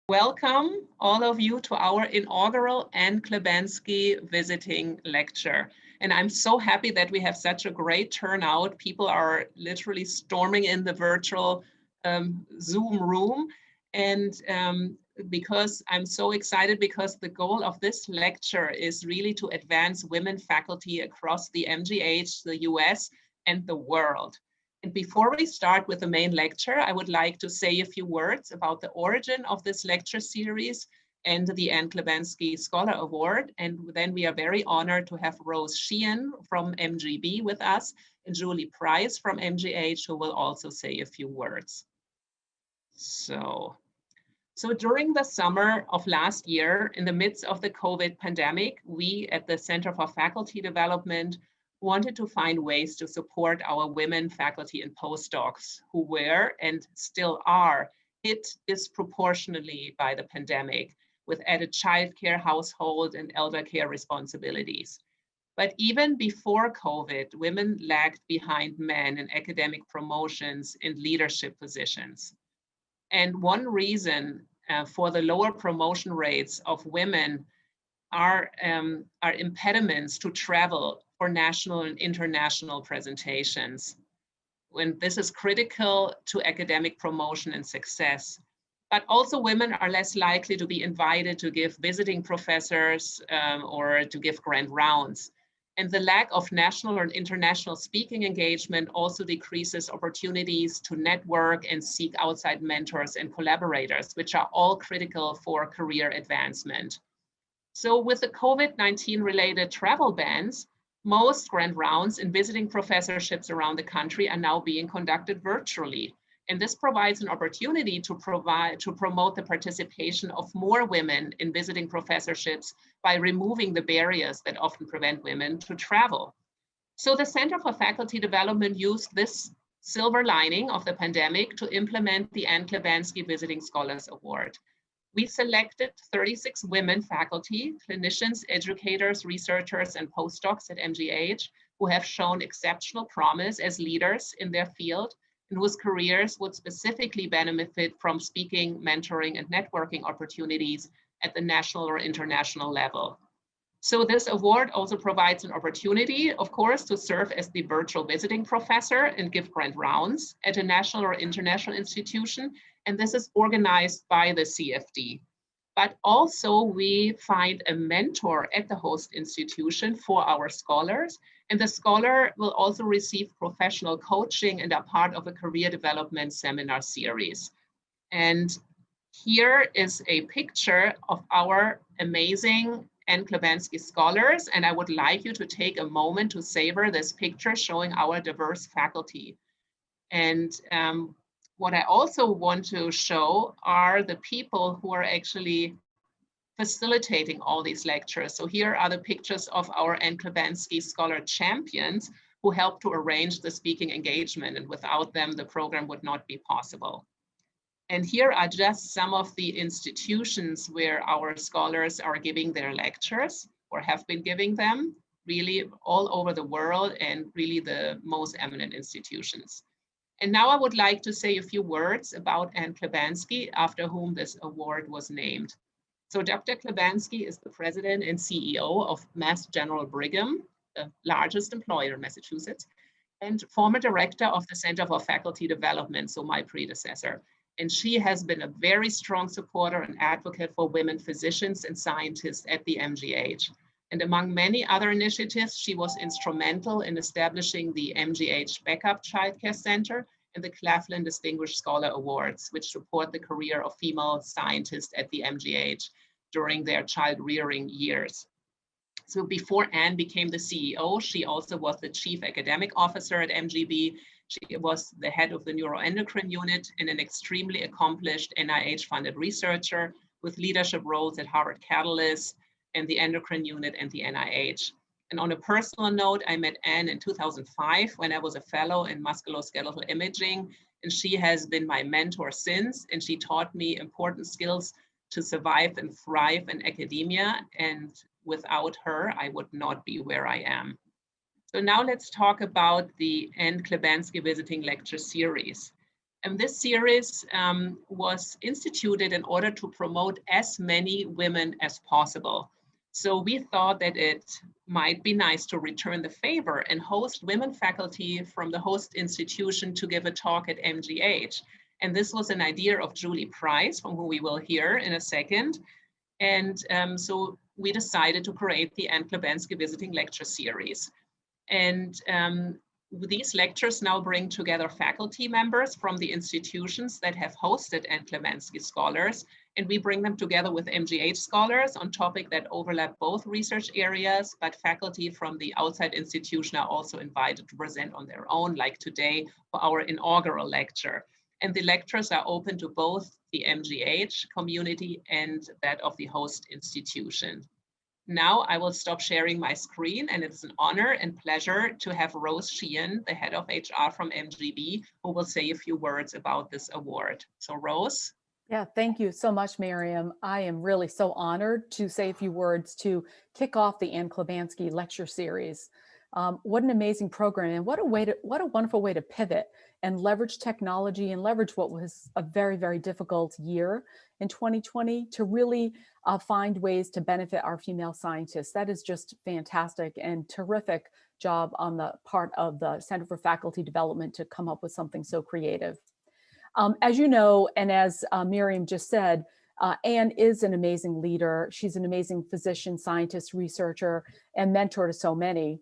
Welcome, all of you, to our inaugural Anne Klibanski visiting lecture. And I'm so happy that we have such a great turnout. People are literally storming in the virtual Zoom room. And because I'm so excited, because the goal of this lecture is really to advance women faculty across the MGH, the US, and the world. And before we start with the main lecture, I would like to say a few words about the origin of this lecture series and the Anne Klibanski Scholar Award. And then we are very honored to have Rose Sheehan from MGB with us and Julie Price from MGH, who will also say a few words. So during the summer of last year, in the midst of the COVID pandemic, we at the Center for Faculty Development wanted to find ways to support our women faculty and postdocs who were and still are hit disproportionately by the pandemic with added childcare, household, and elder care responsibilities. But even before COVID, women lagged behind men in academic promotions and leadership positions. And one reason for the lower promotion rates of women are impediments to travel for national and international presentations. When this is critical to academic promotion and success. But also women are less likely to be invited to give visiting professors or to give grand rounds. And the lack of national or international speaking engagement also decreases opportunities to network and seek outside mentors and collaborators, which are all critical for career advancement. So with the COVID-19 related travel bans, most grand rounds and visiting professorships around the country are now being conducted virtually. And this provides an opportunity to promote the participation of more women in visiting professorships by removing the barriers that often prevent women to travel. So the Center for Faculty Development used this silver lining of the pandemic to implement the Anne Klibanski Visiting Scholars Award. We selected 36 women faculty, clinicians, educators, researchers, and postdocs at MGH who have shown exceptional promise as leaders in their field and whose careers would specifically benefit from speaking, mentoring, and networking opportunities at the national or international level. So this award also provides an opportunity, of course, to serve as the virtual visiting professor and give grand rounds at a national or international institution. And this is organized by the CFD. But also we find a mentor at the host institution for our scholars. And the scholar will also receive professional coaching and are part of a career development seminar series. And here is a picture of our amazing Anne Klibanski Scholars, and I would like you to take a moment to savor this picture showing our diverse faculty. And what I also want to show are the people who are actually facilitating all these lectures. So here are the pictures of our Anne Klibanski Scholar champions who helped to arrange the speaking engagement, and without them, the program would not be possible. And here are just some of the institutions where our scholars are giving their lectures or have been giving them, really all over the world and really the most eminent institutions. And now I would like to say a few words about Anne Klibanski, after whom this award was named. So Dr. Klebansky is the president and CEO of Mass General Brigham, the largest employer in Massachusetts, and former director of the Center for Faculty Development, so my predecessor. And she has been a very strong supporter and advocate for women physicians and scientists at the MGH. And among many other initiatives, she was instrumental in establishing the MGH Backup Childcare Center and the Claflin Distinguished Scholar Awards, which support the career of female scientists at the MGH during their child rearing years. So before Anne became the CEO, she also was the chief academic officer at MGB. She was the head of the neuroendocrine unit and an extremely accomplished NIH-funded researcher with leadership roles at Harvard Catalyst and the endocrine unit and the NIH. And on a personal note, I met Anne in 2005 when I was a fellow in musculoskeletal imaging, and she has been my mentor since, and she taught me important skills to survive and thrive in academia. And without her, I would not be where I am. So now let's talk about the Anne Klibanski Visiting Lecture Series. And this series was instituted in order to promote as many women as possible. So we thought that it might be nice to return the favor and host women faculty from the host institution to give a talk at MGH. And this was an idea of Julie Price, from whom we will hear in a second. And so we decided to create the Anne Klibanski Visiting Lecture Series. And these lectures now bring together faculty members from the institutions that have hosted Anne Klibanski Scholars, and we bring them together with MGH scholars on topics that overlap both research areas, but faculty from the outside institution are also invited to present on their own, like today for our inaugural lecture. And the lectures are open to both the MGH community and that of the host institution. Now I will stop sharing my screen, and it's an honor and pleasure to have Rose Sheehan, the head of HR from MGB, who will say a few words about this award. So Rose. Yeah, thank you so much, Miriam. I am really so honored to say a few words to kick off the Anne Klibanski Lecture Series. What an amazing program, and what a wonderful way to pivot and leverage technology and leverage what was a very, very difficult year in 2020 to really find ways to benefit our female scientists. That is just fantastic and terrific job on the part of the Center for Faculty Development to come up with something so creative. As you know, and as Miriam just said, Anne is an amazing leader. She's an amazing physician, scientist, researcher, and mentor to so many.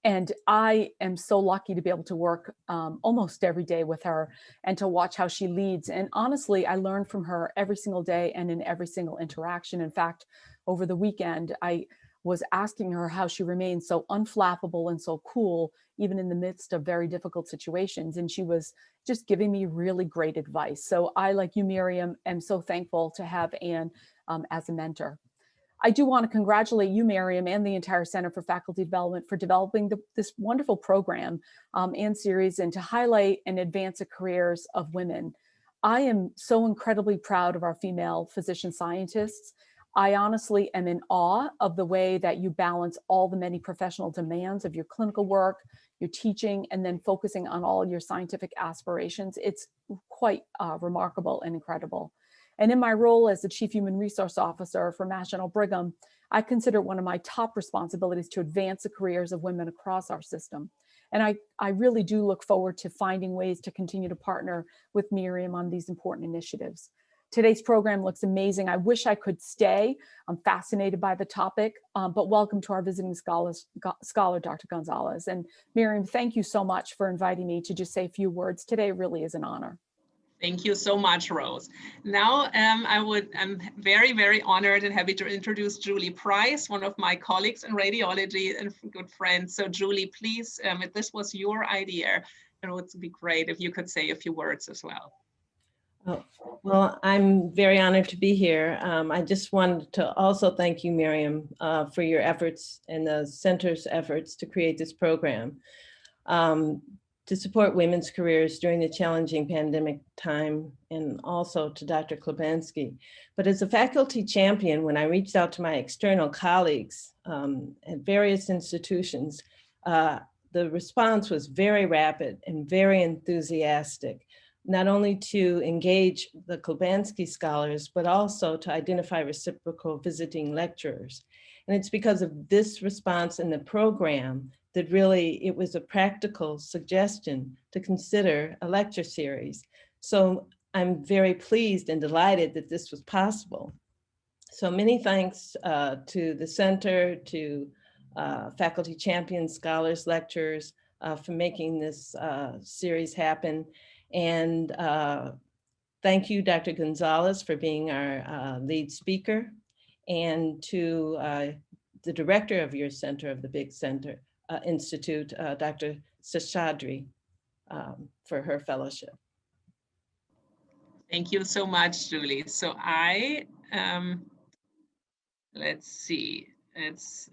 And I am so lucky to be able to work almost every day with her and to watch how she leads. And honestly, I learn from her every single day and in every single interaction. In fact, over the weekend, I was asking her how she remains so unflappable and so cool, even in the midst of very difficult situations. And she was just giving me really great advice. So I, like you, Miriam, am so thankful to have Anne as a mentor. I do want to congratulate you, Miriam, and the entire Center for Faculty Development for developing this wonderful program and series, and to highlight and advance the careers of women. I am so incredibly proud of our female physician scientists. I honestly am in awe of the way that you balance all the many professional demands of your clinical work, your teaching, and then focusing on all your scientific aspirations. It's quite remarkable and incredible. And in my role as the Chief Human Resource Officer for Mass General Brigham, I consider one of my top responsibilities to advance the careers of women across our system. And I really do look forward to finding ways to continue to partner with Miriam on these important initiatives. Today's program looks amazing. I wish I could stay. I'm fascinated by the topic, but welcome to our visiting scholar, Dr. Gonzalez. And Miriam, thank you so much for inviting me to just say a few words. Today really is an honor. Thank you so much, Rose. Now I'm very, very honored and happy to introduce Julie Price, one of my colleagues in radiology and good friends. So Julie, please, if this was your idea, it would be great if you could say a few words as well. Oh, well, I'm very honored to be here. I just wanted to also thank you, Miriam, for your efforts and the center's efforts to create this program. To support women's careers during the challenging pandemic time, and also to Dr. Klebansky. But as a faculty champion, when I reached out to my external colleagues at various institutions, the response was very rapid and very enthusiastic, not only to engage the Klebansky scholars, but also to identify reciprocal visiting lecturers. And it's because of this response in the program that really it was a practical suggestion to consider a lecture series. So I'm very pleased and delighted that this was possible. So many thanks to the center, to faculty champions, scholars, lecturers for making this series happen. And thank you, Dr. Gonzalez, for being our lead speaker, and to the director of your center, of the big center, Institute, Dr. Seshadri, for her fellowship. Thank you so much, Julie. So let's see, it's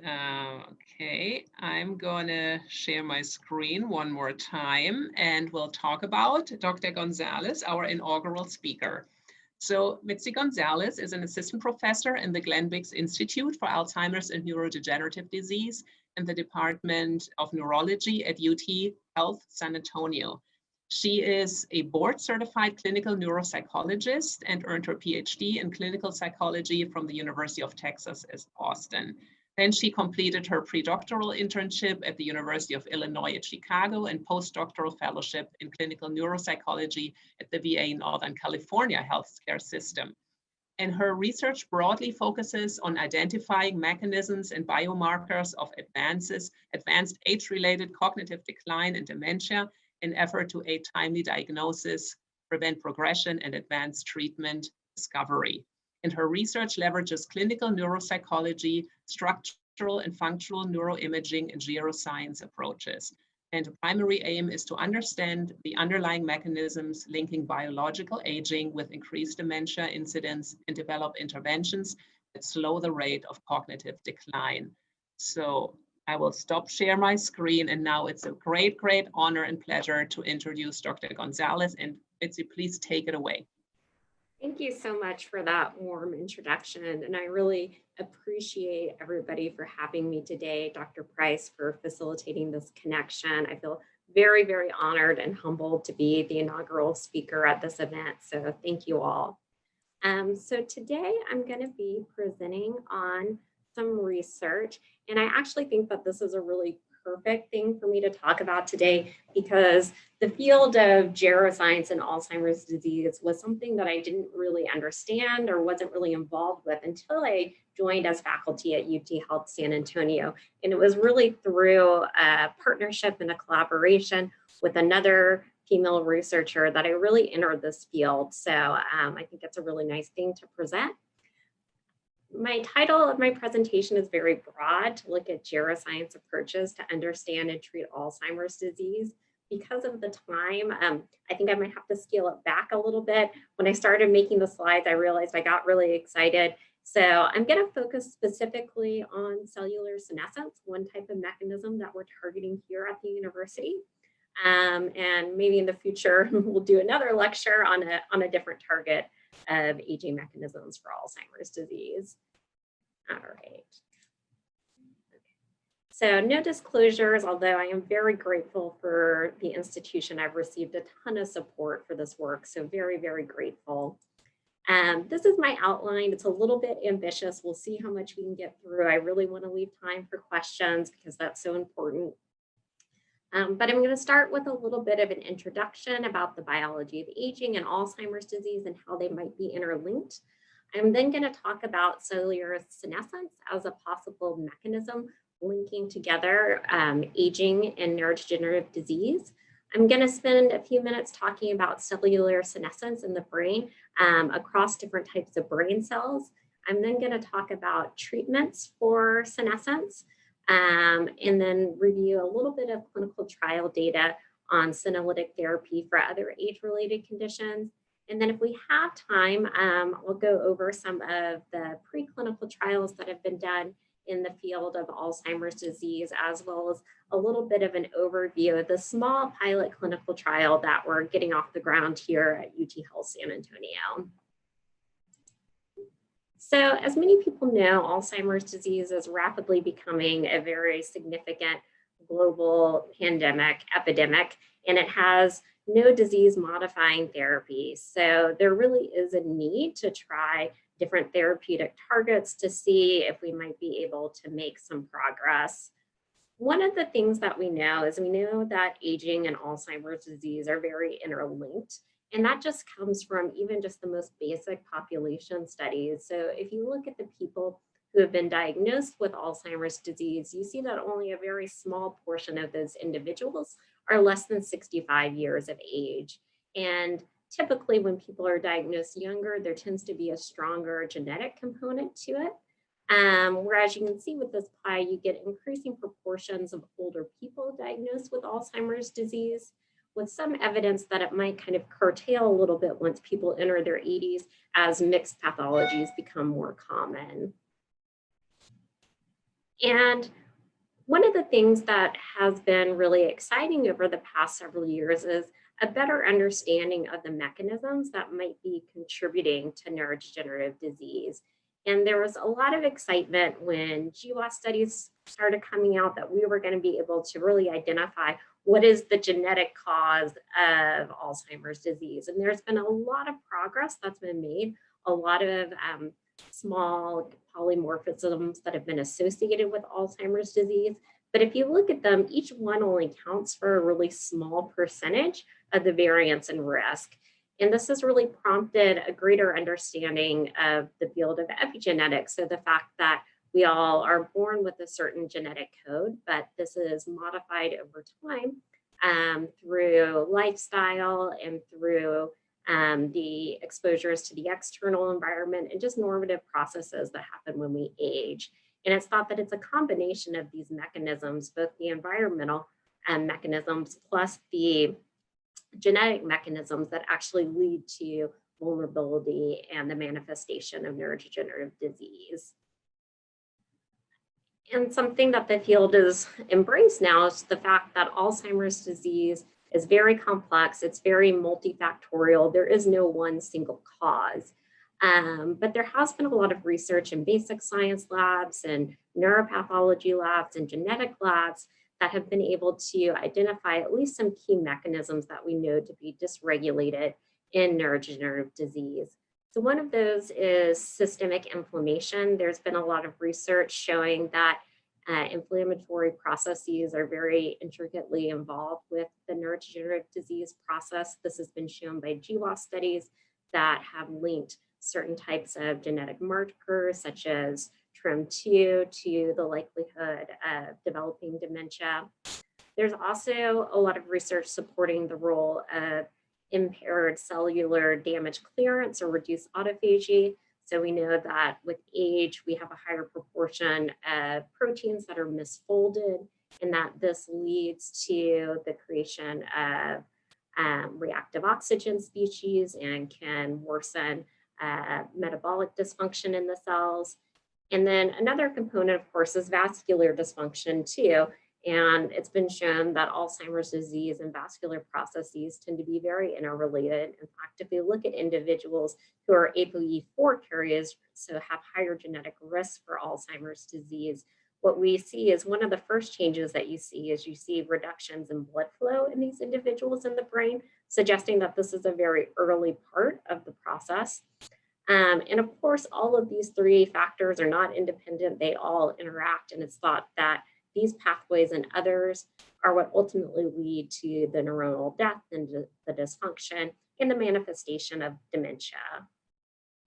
okay. I'm gonna share my screen one more time, and we'll talk about Dr. Gonzalez, our inaugural speaker. So Mitzi Gonzales is an assistant professor in the Glenn Biggs Institute for Alzheimer's and Neurodegenerative Disease in the Department of Neurology at UT Health San Antonio. She is a board-certified clinical neuropsychologist and earned her PhD in clinical psychology from the University of Texas at Austin. Then she completed her predoctoral internship at the University of Illinois at Chicago and postdoctoral fellowship in clinical neuropsychology at the VA Northern California healthcare system. And her research broadly focuses on identifying mechanisms and biomarkers of advanced age-related cognitive decline and dementia in effort to aid timely diagnosis, prevent progression, and advance treatment discovery. And her research leverages clinical neuropsychology, structural and functional neuroimaging, and geroscience approaches. And the primary aim is to understand the underlying mechanisms linking biological aging with increased dementia incidence and develop interventions that slow the rate of cognitive decline. So I will stop share my screen, and now it's a great, great honor and pleasure to introduce Dr. Gonzalez. And Mitzi, please take it away. Thank you so much for that warm introduction, and I really appreciate everybody for having me today, Dr. Price for facilitating this connection. I feel very, very honored and humbled to be the inaugural speaker at this event, so thank you all. So today I'm going to be presenting on some research, and I actually think that this is a really perfect thing for me to talk about today because the field of geroscience and Alzheimer's disease was something that I didn't really understand or wasn't really involved with until I joined as faculty at UT Health San Antonio. And it was really through a partnership and a collaboration with another female researcher that I really entered this field. So I think it's a really nice thing to present. My title of my presentation is very broad, to look at geroscience approaches to understand and treat Alzheimer's disease. Because of the time, I think I might have to scale it back a little bit. When I started making the slides, I realized I got really excited. So I'm going to focus specifically on cellular senescence, one type of mechanism that we're targeting here at the university. And maybe in the future, we'll do another lecture on a different target of aging mechanisms for Alzheimer's disease. All right. So no disclosures, although I am very grateful for the institution. I've received a ton of support for this work, so very, very grateful. This is my outline. It's a little bit ambitious. We'll see how much we can get through. I really want to leave time for questions because that's so important. But I'm going to start with a little bit of an introduction about the biology of aging and Alzheimer's disease and how they might be interlinked. I'm then going to talk about cellular senescence as a possible mechanism linking together aging and neurodegenerative disease. I'm going to spend a few minutes talking about cellular senescence in the brain across different types of brain cells. I'm then going to talk about treatments for senescence. And then review a little bit of clinical trial data on senolytic therapy for other age-related conditions. And then if we have time, we'll go over some of the preclinical trials that have been done in the field of Alzheimer's disease, as well as a little bit of an overview of the small pilot clinical trial that we're getting off the ground here at UT Health San Antonio. So as many people know, Alzheimer's disease is rapidly becoming a very significant global epidemic, and it has no disease modifying therapies. So there really is a need to try different therapeutic targets to see if we might be able to make some progress. One of the things that we know is that aging and Alzheimer's disease are very interlinked. And that just comes from even just the most basic population studies. So if you look at the people who have been diagnosed with Alzheimer's disease, you see that only a very small portion of those individuals are less than 65 years of age. And typically when people are diagnosed younger, there tends to be a stronger genetic component to it. Whereas you can see with this pie, you get increasing proportions of older people diagnosed with Alzheimer's disease, with some evidence that it might kind of curtail a little bit once people enter their 80s as mixed pathologies become more common. And one of the things that has been really exciting over the past several years is a better understanding of the mechanisms that might be contributing to neurodegenerative disease. And there was a lot of excitement when GWAS studies started coming out that we were going to be able to really identify what is the genetic cause of Alzheimer's disease? And there's been a lot of progress that's been made, a lot of small polymorphisms that have been associated with Alzheimer's disease. But if you look at them, each one only counts for a really small percentage of the variance and risk. And this has really prompted a greater understanding of the field of epigenetics. So the fact that we all are born with a certain genetic code, but this is modified over time through lifestyle and through the exposures to the external environment and just normative processes that happen when we age. And it's thought that it's a combination of these mechanisms, both the environmental mechanisms plus the genetic mechanisms that actually lead to vulnerability and the manifestation of neurodegenerative disease. And something that the field is embraced now is the fact that Alzheimer's disease is very complex. It's very multifactorial. There is no one single cause. But there has been a lot of research in basic science labs and neuropathology labs and genetic labs that have been able to identify at least some key mechanisms that we know to be dysregulated in neurodegenerative disease. So one of those is systemic inflammation. There's been a lot of research showing that inflammatory processes are very intricately involved with the neurodegenerative disease process. This has been shown by GWAS studies that have linked certain types of genetic markers, such as TREM2, to the likelihood of developing dementia. There's also a lot of research supporting the role of impaired cellular damage clearance or reduced autophagy. So we know that with age, we have a higher proportion of proteins that are misfolded, and that this leads to the creation of reactive oxygen species and can worsen metabolic dysfunction in the cells. And then another component, of course, is vascular dysfunction too. And it's been shown that Alzheimer's disease and vascular processes tend to be very interrelated. In fact, if we look at individuals who are ApoE4 carriers, so have higher genetic risk for Alzheimer's disease, what we see is one of the first changes that you see is you see reductions in blood flow in these individuals in the brain, suggesting that this is a very early part of the process. And of course, all of these three factors are not independent. They all interact, and it's thought that these pathways and others are what ultimately lead to the neuronal death and the dysfunction and the manifestation of dementia.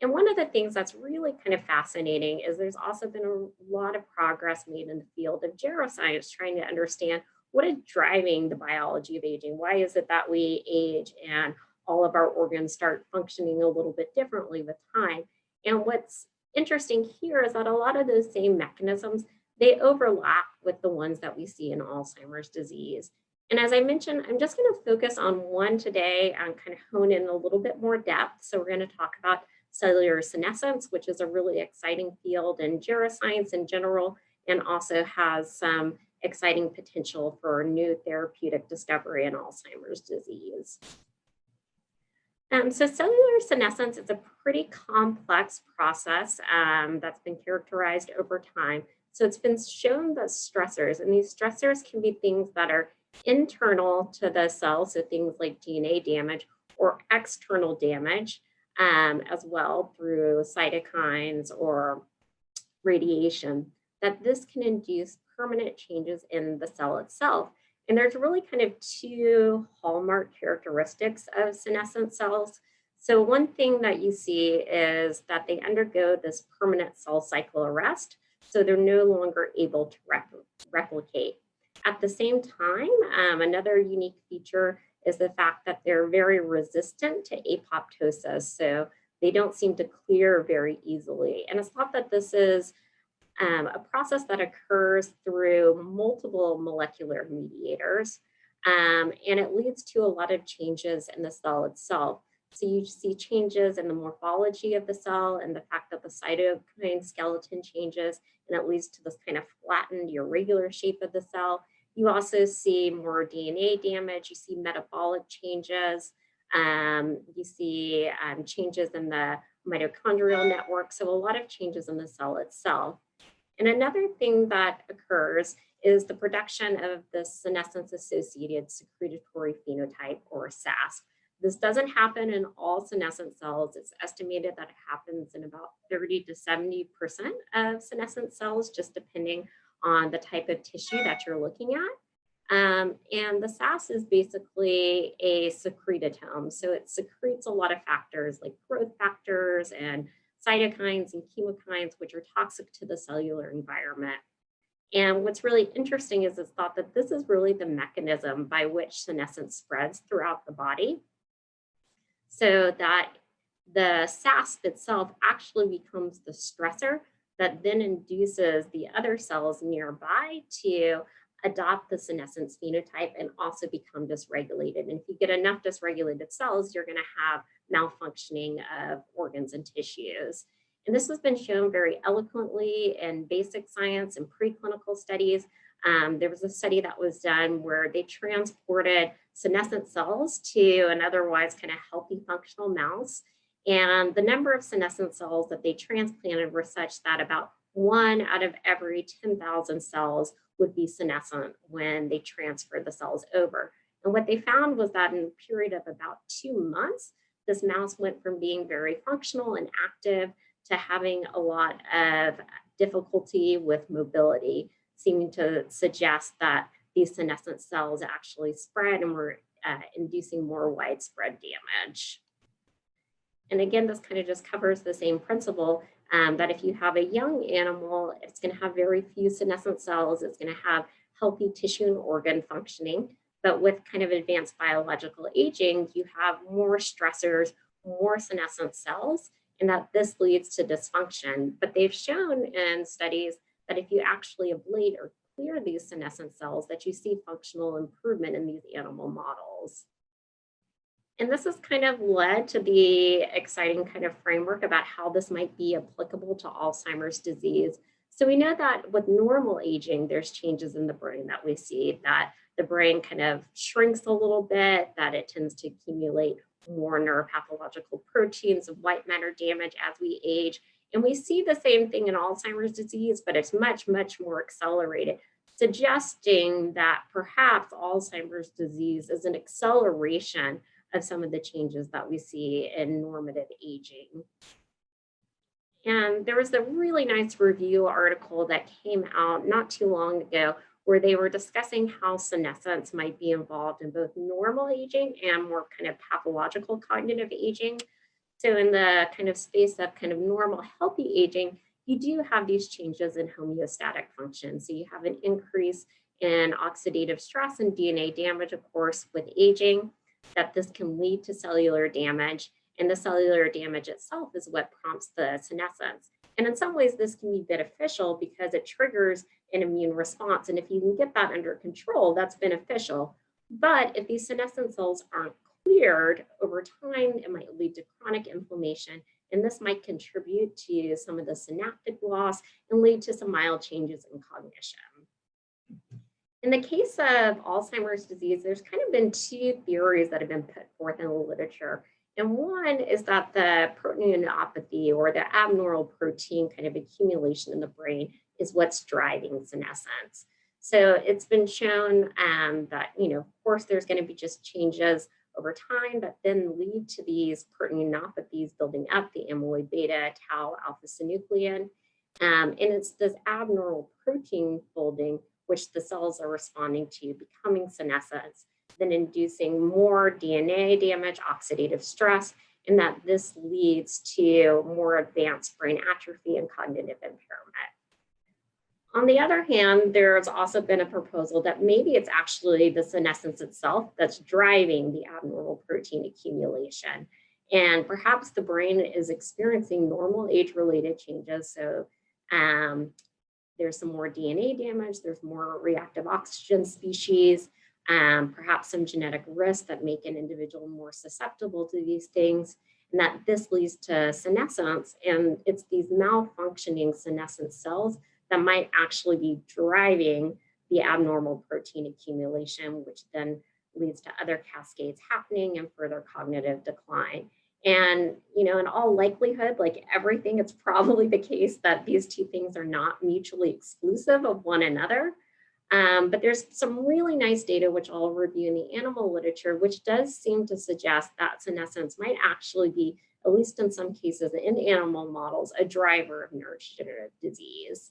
And one of the things that's really kind of fascinating is there's also been a lot of progress made in the field of geroscience, trying to understand what is driving the biology of aging. Why is it that we age and all of our organs start functioning a little bit differently with time? And what's interesting here is that a lot of those same mechanisms, they overlap with the ones that we see in Alzheimer's disease. And as I mentioned, I'm just going to focus on one today and kind of hone in a little bit more depth. So we're going to talk about cellular senescence, which is a really exciting field in geroscience in general, and also has some exciting potential for new therapeutic discovery in Alzheimer's disease. So cellular senescence is a pretty complex process that's been characterized over time. So it's been shown that stressors, and these stressors can be things that are internal to the cell, so things like DNA damage, or external damage as well through cytokines or radiation, that this can induce permanent changes in the cell itself. And there's really kind of two hallmark characteristics of senescent cells. So one thing that you see is that they undergo this permanent cell cycle arrest. So they're no longer able to replicate. At the same time, another unique feature is the fact that they're very resistant to apoptosis. So they don't seem to clear very easily. And it's thought that this is a process that occurs through multiple molecular mediators, and it leads to a lot of changes in the cell itself. So you see changes in the morphology of the cell and the fact that the cytokine skeleton changes, and it leads to this kind of flattened, irregular shape of the cell. You also see more DNA damage. You see metabolic changes. You see changes in the mitochondrial network. So a lot of changes in the cell itself. And another thing that occurs is the production of the senescence-associated secretory phenotype, or SAS. This doesn't happen in all senescent cells. It's estimated that it happens in about 30 to 70% of senescent cells, just depending on the type of tissue that you're looking at. And the SAS is basically a secretome. So it secretes a lot of factors like growth factors and cytokines and chemokines, which are toxic to the cellular environment. And what's really interesting is it's thought that this is really the mechanism by which senescence spreads throughout the body, so that the SAS itself actually becomes the stressor that then induces the other cells nearby to adopt the senescence phenotype and also become dysregulated. And if you get enough dysregulated cells, you're going to have malfunctioning of organs and tissues. And this has been shown very eloquently in basic science and preclinical studies. There was a study that was done where they transported senescent cells to an otherwise kind of healthy functional mouse. And the number of senescent cells that they transplanted were such that about 1 out of every 10,000 cells would be senescent when they transferred the cells over. And what they found was that in a period of about 2 months, this mouse went from being very functional and active to having a lot of difficulty with mobility, seeming to suggest that these senescent cells actually spread and were inducing more widespread damage. And again, this kind of just covers the same principle that if you have a young animal, it's going to have very few senescent cells, it's going to have healthy tissue and organ functioning. But with kind of advanced biological aging, you have more stressors, more senescent cells, and that this leads to dysfunction. But they've shown in studies that if you actually ablate or clear these senescent cells, that you see functional improvement in these animal models. And this has kind of led to the exciting kind of framework about how this might be applicable to Alzheimer's disease. So we know that with normal aging, there's changes in the brain that we see, that the brain kind of shrinks a little bit, that it tends to accumulate more neuropathological proteins of white matter damage as we age. And we see the same thing in Alzheimer's disease, but it's much, much more accelerated, suggesting that perhaps Alzheimer's disease is an acceleration of some of the changes that we see in normative aging. And there was a really nice review article that came out not too long ago where they were discussing how senescence might be involved in both normal aging and more kind of pathological cognitive aging. So in the kind of space of kind of normal healthy aging, you do have these changes in homeostatic function. So you have an increase in oxidative stress and DNA damage, of course, with aging, that this can lead to cellular damage. And the cellular damage itself is what prompts the senescence. And in some ways, this can be beneficial because it triggers an immune response. And if you can get that under control, that's beneficial. But if these senescent cells aren't cleared over time, it might lead to chronic inflammation. And this might contribute to some of the synaptic loss and lead to some mild changes in cognition. In the case of Alzheimer's disease, there's kind of been 2 theories that have been put forth in the literature. And one is that the proteinopathy, or the abnormal protein kind of accumulation in the brain, is what's driving senescence. So it's been shown that, of course, there's going to be just changes over time that then lead to these proteinopathies building up, the amyloid beta, tau, alpha synuclein. And it's this abnormal protein folding which the cells are responding to, becoming senescence, then inducing more DNA damage, oxidative stress, and that this leads to more advanced brain atrophy and cognitive impairment. On the other hand, there's also been a proposal that maybe it's actually the senescence itself that's driving the abnormal protein accumulation. And perhaps the brain is experiencing normal age-related changes. So there's some more DNA damage, there's more reactive oxygen species, perhaps some genetic risks that make an individual more susceptible to these things, and that this leads to senescence. And it's these malfunctioning senescent cells that might actually be driving the abnormal protein accumulation, which then leads to other cascades happening and further cognitive decline. And, in all likelihood, like everything, it's probably the case that these 2 things are not mutually exclusive of one another. But there's some really nice data, which I'll review in the animal literature, which does seem to suggest that senescence might actually be, at least in some cases in animal models, a driver of neurodegenerative disease.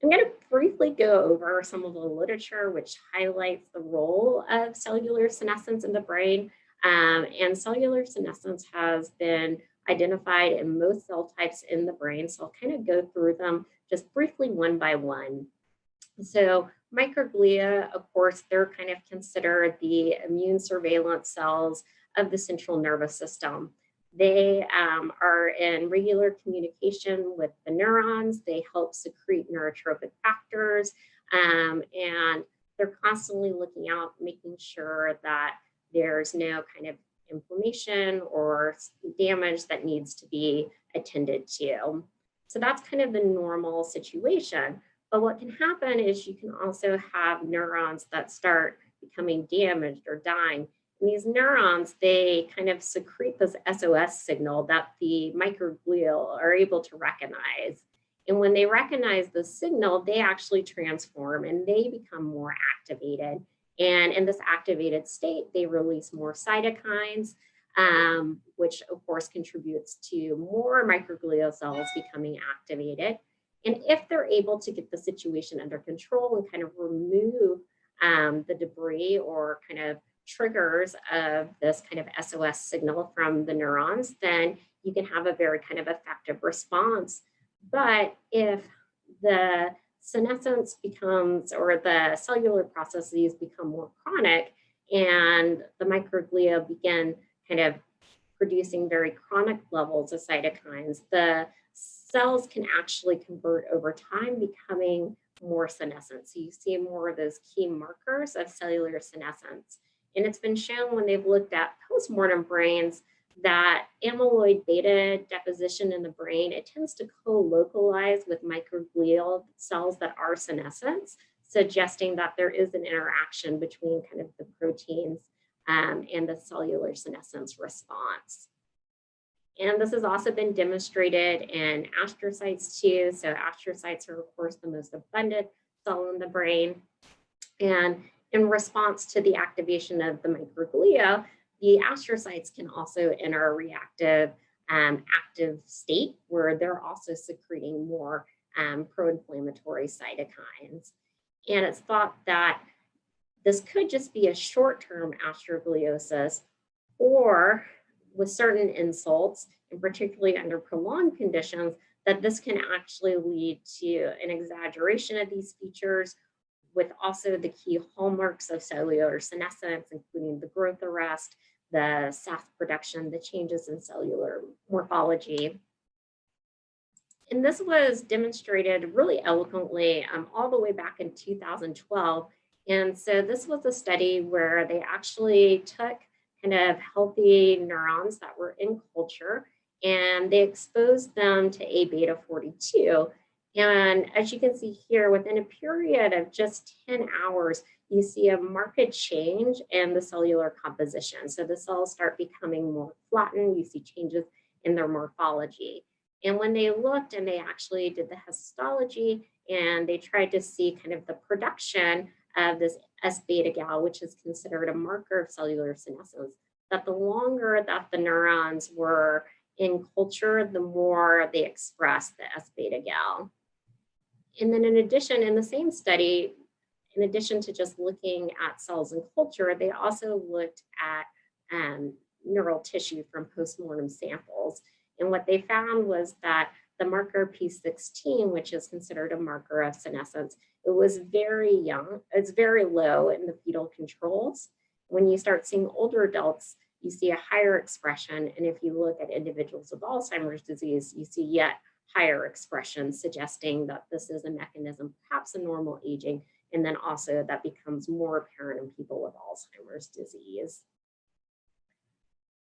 I'm going to briefly go over some of the literature which highlights the role of cellular senescence in the brain. And cellular senescence has been identified in most cell types in the brain. So I'll kind of go through them just briefly one by one. So microglia, of course, they're kind of considered the immune surveillance cells of the central nervous system. They are in regular communication with the neurons. They help secrete neurotropic factors, and they're constantly looking out, making sure that there's no kind of inflammation or damage that needs to be attended to. So that's kind of the normal situation. But what can happen is you can also have neurons that start becoming damaged or dying. And these neurons, they kind of secrete this SOS signal that the microglia are able to recognize. And when they recognize the signal, they actually transform and they become more activated. And in this activated state, they release more cytokines, which of course contributes to more microglial cells becoming activated. And if they're able to get the situation under control and kind of remove the debris or kind of triggers of this kind of SOS signal from the neurons, then you can have a very kind of effective response. But if the senescence becomes, or the cellular processes become more chronic and the microglia begin kind of producing very chronic levels of cytokines, the cells can actually convert over time, becoming more senescent. So you see more of those key markers of cellular senescence. And it's been shown when they've looked at postmortem brains that amyloid beta deposition in the brain, it tends to co-localize with microglial cells that are senescent, suggesting that there is an interaction between kind of the proteins and the cellular senescence response. And this has also been demonstrated in astrocytes too. So astrocytes are, of course, the most abundant cell in the brain. And in response to the activation of the microglia, the astrocytes can also enter a reactive active state where they're also secreting more pro-inflammatory cytokines. And it's thought that this could just be a short-term astrogliosis, or with certain insults, and particularly under prolonged conditions, that this can actually lead to an exaggeration of these features, with also the key hallmarks of cellular senescence, including the growth arrest, the SAF production, the changes in cellular morphology. And this was demonstrated really eloquently all the way back in 2012. And so this was a study where they actually took kind of healthy neurons that were in culture and they exposed them to A beta 42. And as you can see here, within a period of just 10 hours, you see a marked change in the cellular composition. So the cells start becoming more flattened. You see changes in their morphology. And when they looked and they actually did the histology and they tried to see kind of the production of this S-beta gal, which is considered a marker of cellular senescence, that the longer that the neurons were in culture, the more they expressed the S-beta gal. And then in addition, in the same study, in addition to just looking at cells in culture, they also looked at neural tissue from postmortem samples. And what they found was that the marker P16, which is considered a marker of senescence, it was very young, it's very low in the fetal controls. When you start seeing older adults, you see a higher expression. And if you look at individuals with Alzheimer's disease, you see yet higher expression, suggesting that this is a mechanism, perhaps a normal aging, and then also that becomes more apparent in people with Alzheimer's disease.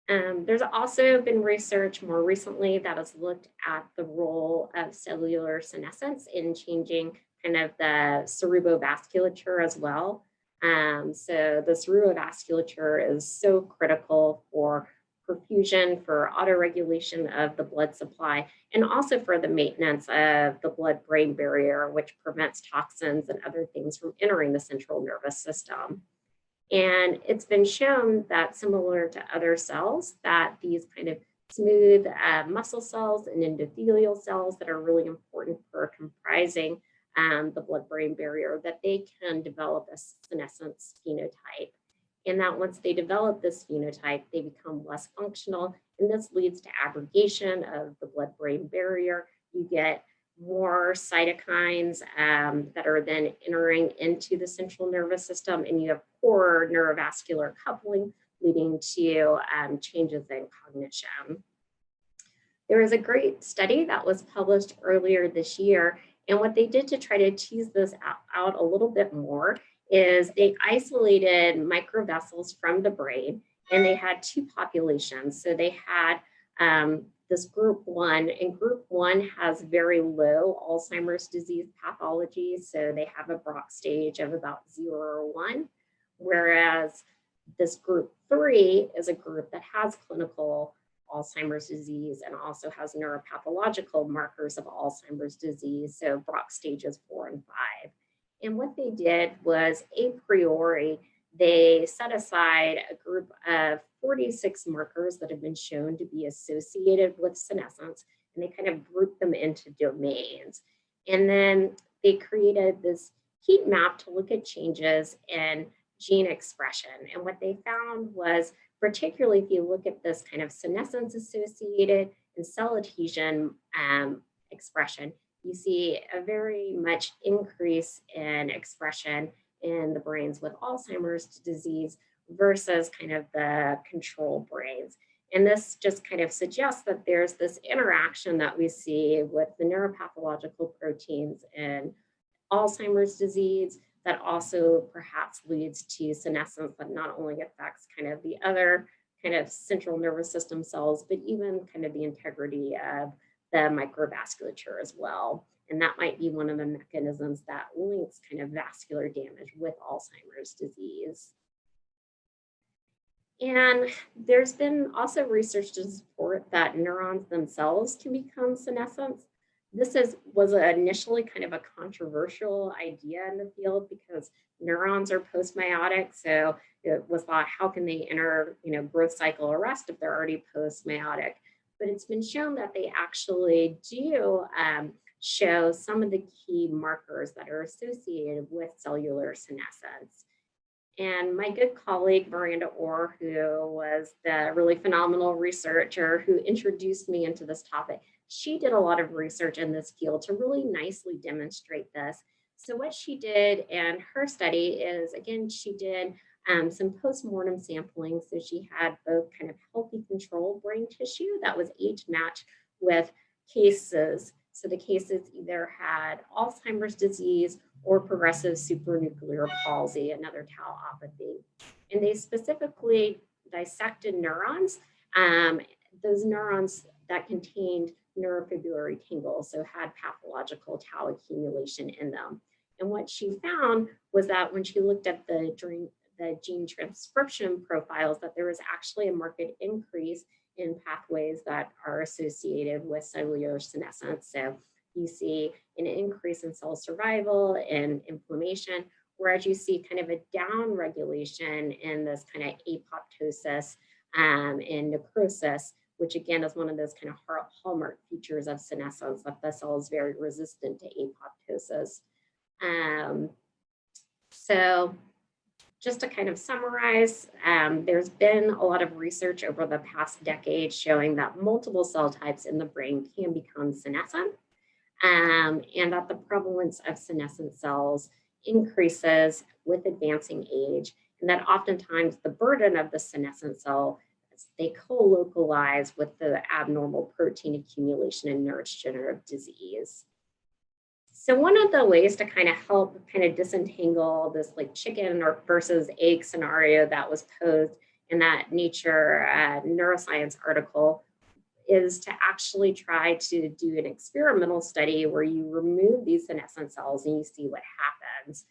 There's also been research more recently that has looked at the role of cellular senescence in changing kind of the cerebrovasculature as well. So the cerebrovasculature is so critical for perfusion, for autoregulation of the blood supply, and also for the maintenance of the blood-brain barrier, which prevents toxins and other things from entering the central nervous system. And it's been shown that, similar to other cells, that these kind of smooth muscle cells and endothelial cells that are really important for comprising the blood-brain barrier, that they can develop a senescence phenotype. And that once they develop this phenotype, they become less functional. And this leads to aggregation of the blood-brain barrier. You get more cytokines that are then entering into the central nervous system, and you have poor neurovascular coupling, leading to changes in cognition. There is a great study that was published earlier this year, and what they did to try to tease this out a little bit more is they isolated microvessels from the brain, and they had two populations. So they had this group 1, and group 1 has very low Alzheimer's disease pathology. So they have a Braak stage of about 0 or 1, whereas this group 3 is a group that has clinical Alzheimer's disease and also has neuropathological markers of Alzheimer's disease, so Braak stages 4 and 5. And what they did was, a priori, they set aside a group of 46 markers that have been shown to be associated with senescence, and they kind of grouped them into domains. And then they created this heat map to look at changes in gene expression. And what they found was, particularly if you look at this kind of senescence associated and cell adhesion expression, you see a very much increase in expression in the brains with Alzheimer's disease versus kind of the control brains. And this just kind of suggests that there's this interaction that we see with the neuropathological proteins in Alzheimer's disease that also perhaps leads to senescence that not only affects kind of the other kind of central nervous system cells, but even kind of the integrity of the microvasculature as well. And that might be one of the mechanisms that links kind of vascular damage with Alzheimer's disease. And there's been also research to support that neurons themselves can become senescent. This was initially kind of a controversial idea in the field because neurons are postmeiotic. So it was thought, how can they enter, growth cycle arrest if they're already postmeiotic? But it's been shown that they actually do show some of the key markers that are associated with cellular senescence. And my good colleague, Miranda Orr, who was the really phenomenal researcher who introduced me into this topic, she did a lot of research in this field to really nicely demonstrate this. So what she did in her study is, again, she did some post-mortem sampling. So she had both kind of healthy control brain tissue that was age matched with cases. So the cases either had Alzheimer's disease or progressive supranuclear palsy, another tauopathy. And they specifically dissected neurons, those neurons that contained neurofibrillary tangles, so had pathological tau accumulation in them. And what she found was that when she looked at the gene transcription profiles, that there was actually a marked increase in pathways that are associated with cellular senescence. So you see an increase in cell survival and inflammation, whereas you see kind of a down regulation in this kind of apoptosis and necrosis, which again is one of those kind of hallmark features of senescence, that the cell is very resistant to apoptosis. So just to kind of summarize, there's been a lot of research over the past decade showing that multiple cell types in the brain can become senescent, and that the prevalence of senescent cells increases with advancing age, and that oftentimes the burden of the senescent cell, they co-localize with the abnormal protein accumulation in neurodegenerative disease. So one of the ways to kind of help kind of disentangle this like chicken or versus egg scenario that was posed in that Nature Neuroscience article is to actually try to do an experimental study where you remove these senescent cells and you see what happens.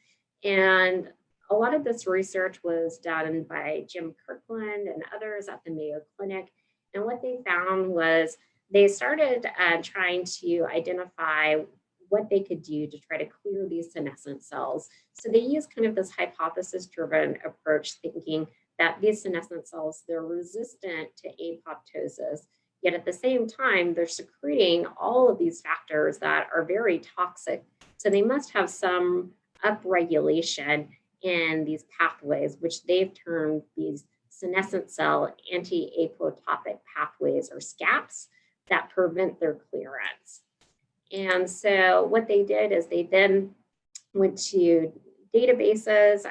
And a lot of this research was done by Jim Kirkland and others at the Mayo Clinic. And what they found was they started trying to identify what they could do to try to clear these senescent cells. So they used kind of this hypothesis-driven approach, thinking that these senescent cells, they're resistant to apoptosis, yet at the same time, they're secreting all of these factors that are very toxic. So they must have some upregulation in these pathways, which they've termed these senescent cell anti-apotopic pathways, or SCAPs, that prevent their clearance. And so what they did is they then went to databases,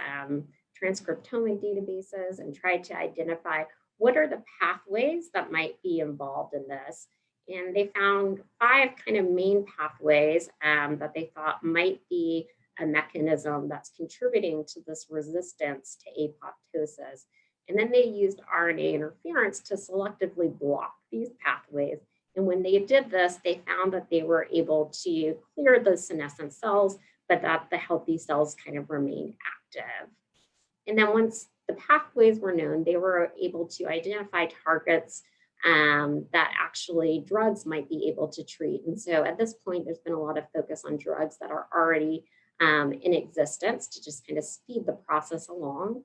transcriptomic databases, and tried to identify what are the pathways that might be involved in this. And they found 5 kind of main pathways that they thought might be a mechanism that's contributing to this resistance to apoptosis. And then they used RNA interference to selectively block these pathways. And when they did this, they found that they were able to clear the senescent cells, but that the healthy cells kind of remained active. And then once the pathways were known, they were able to identify targets that actually drugs might be able to treat. And so at this point, there's been a lot of focus on drugs that are already in existence to just kind of speed the process along.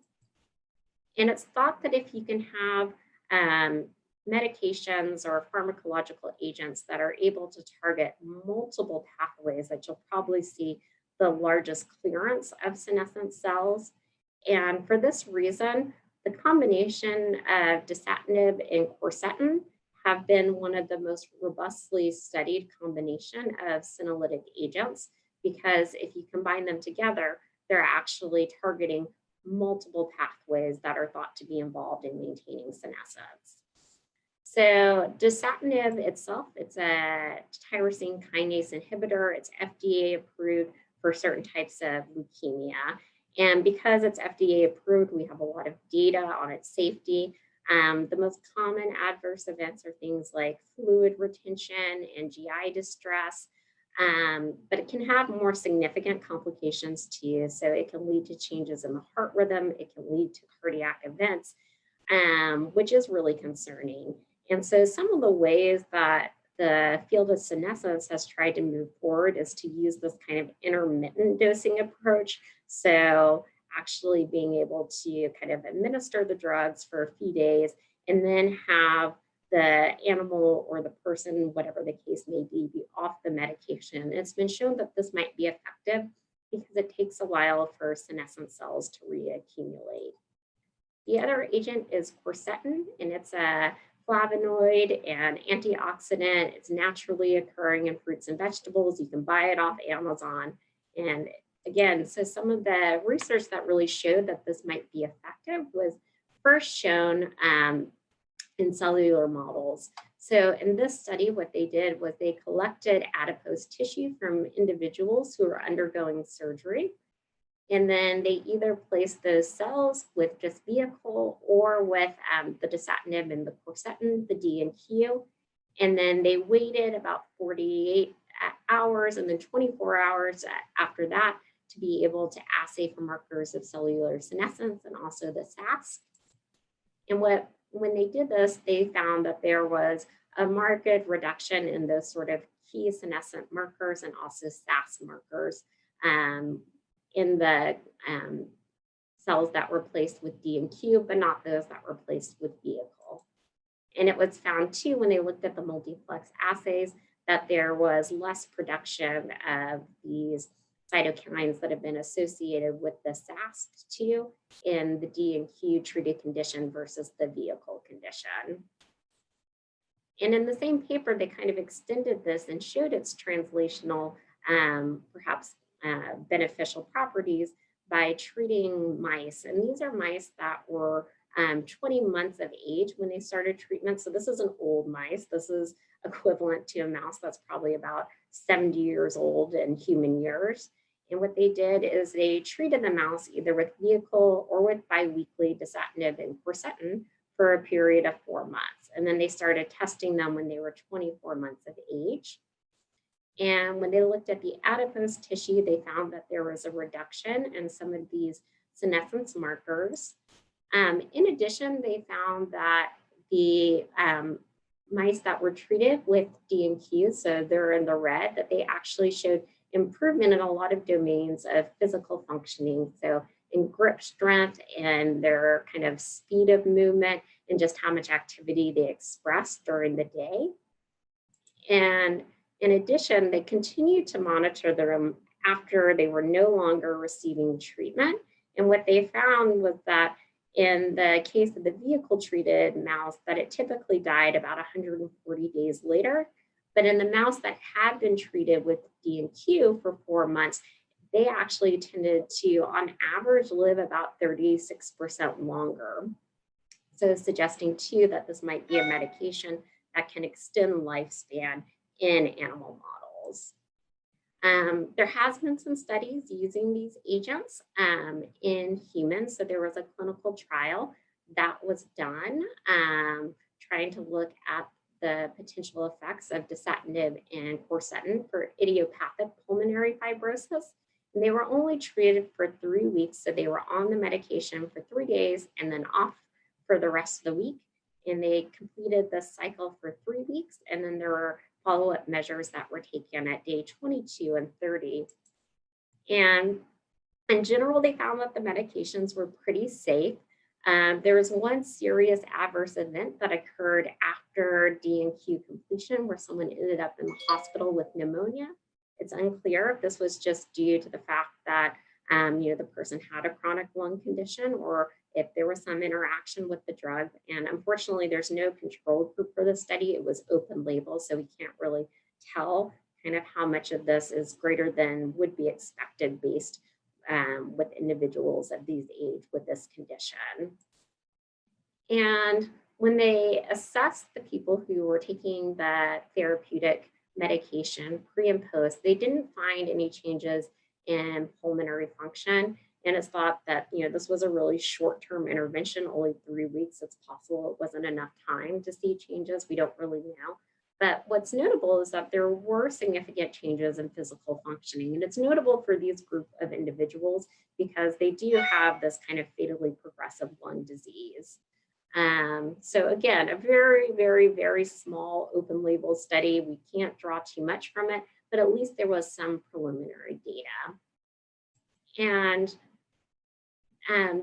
And it's thought that if you can have medications or pharmacological agents that are able to target multiple pathways, that you'll probably see the largest clearance of senescent cells. And for this reason, the combination of dasatinib and quercetin have been one of the most robustly studied combination of senolytic agents, because if you combine them together, they're actually targeting multiple pathways that are thought to be involved in maintaining senescence. So dasatinib itself, it's a tyrosine kinase inhibitor. It's FDA approved for certain types of leukemia. And because it's FDA approved, we have a lot of data on its safety. The most common adverse events are things like fluid retention and GI distress, but it can have more significant complications too. So it can lead to changes in the heart rhythm. It can lead to cardiac events, which is really concerning. And so some of the ways that the field of senescence has tried to move forward is to use this kind of intermittent dosing approach. So actually being able to kind of administer the drugs for a few days and then have the animal or the person, whatever the case may be off the medication. It's been shown that this might be effective because it takes a while for senescent cells to reaccumulate. The other agent is quercetin, and it's a flavonoid and antioxidant. It's naturally occurring in fruits and vegetables. You can buy it off Amazon. And again, so some of the research that really showed that this might be effective was first shown in cellular models. So in this study, what they did was they collected adipose tissue from individuals who were undergoing surgery. And then they either placed those cells with just vehicle or with the dasatinib and the quercetin, the D and Q. And then they waited about 48 hours and then 24 hours after that to be able to assay for markers of cellular senescence and also the SAS. And when they did this, they found that there was a marked reduction in those sort of key senescent markers and also SAS markers in the cells that were placed with D and Q, but not those that were placed with vehicle. And it was found too, when they looked at the multiplex assays, that there was less production of these cytokines that have been associated with the SAS2 in the D and Q treated condition versus the vehicle condition. And in the same paper, they kind of extended this and showed its translational, perhaps beneficial properties by treating mice. And these are mice that were 20 months of age when they started treatment. So this is an old mice. This is equivalent to a mouse that's probably about 70 years old in human years. And what they did is they treated the mouse either with vehicle or with biweekly dasatinib and quercetin for a period of 4 months. And then they started testing them when they were 24 months of age. And when they looked at the adipose tissue, they found that there was a reduction in some of these senescence markers. In addition, they found that the mice that were treated with D&Q, so they're in the red, that they actually showed improvement in a lot of domains of physical functioning. So in grip strength and their kind of speed of movement and just how much activity they express during the day. And in addition, they continued to monitor them after they were no longer receiving treatment. And what they found was that in the case of the vehicle-treated mouse, that it typically died about 140 days later. But in the mouse that had been treated with D&Q for 4 months, they actually tended to, on average, live about 36% longer. So suggesting too that this might be a medication that can extend lifespan in animal models. There has been some studies using these agents in humans. So there was a clinical trial that was done trying to look at the potential effects of dasatinib and quercetin for idiopathic pulmonary fibrosis. And they were only treated for 3 weeks. So they were on the medication for 3 days and then off for the rest of the week. And they completed the cycle for 3 weeks. And then there were follow-up measures that were taken at day 22 and 30. And in general, they found that the medications were pretty safe. There was one serious adverse event that occurred after D&Q completion where someone ended up in the hospital with pneumonia. It's unclear if this was just due to the fact that the person had a chronic lung condition or if there was some interaction with the drug. And unfortunately, there's no control group for the study. It was open label, so we can't really tell kind of how much of this is greater than would be expected based with individuals of these age with this condition. And when they assessed the people who were taking the therapeutic medication pre and post, they didn't find any changes in pulmonary function. And it's thought that this was a really short-term intervention, only 3 weeks. It's possible it wasn't enough time to see changes. We don't really know. But what's notable is that there were significant changes in physical functioning. And it's notable for these group of individuals because they do have this kind of fatally progressive lung disease. So again, a very, very, very small open label study. We can't draw too much from it, but at least there was some preliminary data. And